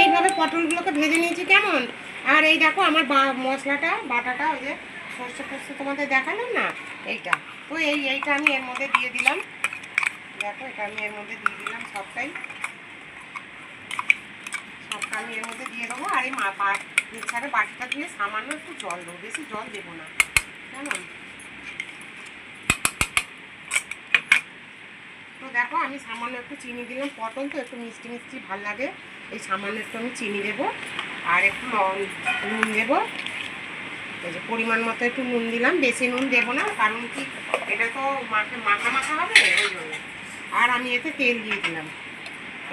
এইভাবে পটলগুলোকে ভেজে নিয়েছি কেমন। আর এই দেখো আমার মশলাটা বাটাটা ওই যে সর্ষে ফর্ষে তোমাদের দেখালাম না, এইটা তো এইটা আমি এর মধ্যে দিয়ে দিলাম। দেখো এটা আমি এর মধ্যে দিয়ে দিলাম সবটা আমি এর মধ্যে দিয়ে দেবো। আর এই মিক্সারে বাটিটা ধুয়ে সামান্য একটু জল দেবো, বেশি জল দেবো না কেমন। তো দেখো আমি সামান্য একটু চিনি দিলাম, পটল তো একটু মিষ্টি মিষ্টি ভাল লাগে, এই সামান্য একটু আমি চিনি দেবো আর একটু নুন দেবো। এই যে পরিমাণ মতো একটু নুন দিলাম, বেশি নুন দেবো না, কারণ কি এটা তো মাখা মাখা হবে ওই জন্য। আর আমি এতে তেল দিয়ে দিলাম,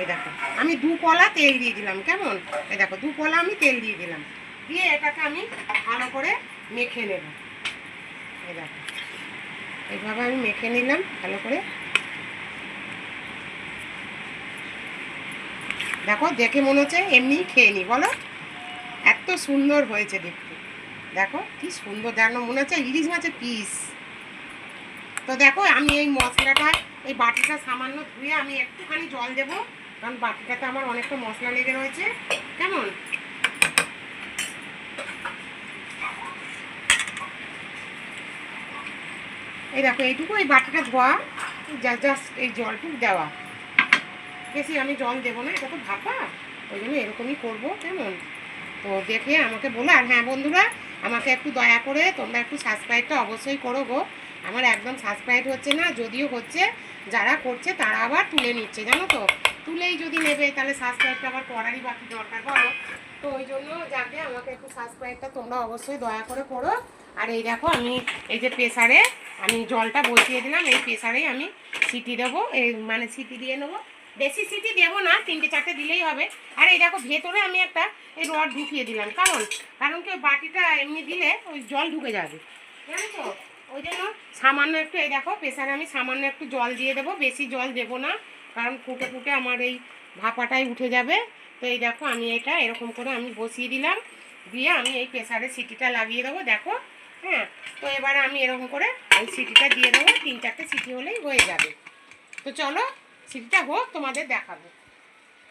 এই দেখো আমি 2 কলা তেল দিয়ে দিলাম কেমন। এই দেখো 2 কলা আমি তেল দিয়ে দিলাম, দিয়ে এটাকে আমি ভালো করে মেখে নেব। এই দেখো এইভাবে আমি মেখে নিলাম ভালো করে। দেখো দেখে মনে হচ্ছে এমনিই খেয়ে নি, বলো এত সুন্দর হয়েছে দেখতে। দেখো কি সুন্দর, যেন মনে হচ্ছে ইলিশ মাছের পিস। তো দেখো আমি এই মশলাটা এই বাটিটা সামান্য ধুয়ে আমি একটুখানি জল দেবো, কারণ বাটিটাতে আমার অনেকটা মশলা লেগে রয়েছে কেমন। এই দেখো এইটুকু এই বাটিটা ধোয়া, জাস্ট এই জলটুকু দেওয়া, বেশি আমি জল দেবো না, এটা তো ভাপা ওই জন্য এরকমই করবো কেমন। তো দেখে আমাকে বলো। আর হ্যাঁ বন্ধুরা, আমাকে একটু দয়া করে তোমরা একটু সাবস্ক্রাইবটা অবশ্যই করো গো। আমার একদম সাবস্ক্রাইব হচ্ছে না, যদিও হচ্ছে যারা করছে তারা আবার তুলে নিচ্ছে জানো তো। তুলেই যদি নেবে তাহলে সাবস্ক্রাইবটা আবার করারই বাকি দরকার বলো। তো ওই জন্য যাকে আমাকে একটু সাবস্ক্রাইবটা তোমরা অবশ্যই দয়া করে করো। আর এই দেখো আমি এই যে প্রেসারে আমি জলটা বসিয়ে দিলাম, এই প্রেসারেই আমি সিটি দেবো, এই মানে সিটি দিয়ে নেবো, বেশি সিটি দেবো না, 3টে 4টে দিলেই হবে। আর এই দেখো ভেতরে আমি একটা এই রড ঢুকিয়ে দিলাম, কারণ কি বাটিটা এমনি দিলে ওই জল ঢুকে যাবে জানো তো। ওই জন্য সামান্য একটু এই দেখো প্রেসারে আমি সামান্য একটু জল দিয়ে দেবো, বেশি জল দেবো না, কারণ ফুটে ফুটে আমার এই ভাপাটাই উঠে যাবে। তো এই দেখো আমি এটা এরকম করে আমি বসিয়ে দিলাম, দিয়ে আমি এই প্রেসারে সিটিটা লাগিয়ে দেবো দেখো। হ্যাঁ, তো এবারে আমি এরকম করে এই সিটিটা দিয়ে দেবো, 3 4টে সিটি হলেই হয়ে যাবে। তো চলো সিটিটা হোক, তোমাদের দেখাবো।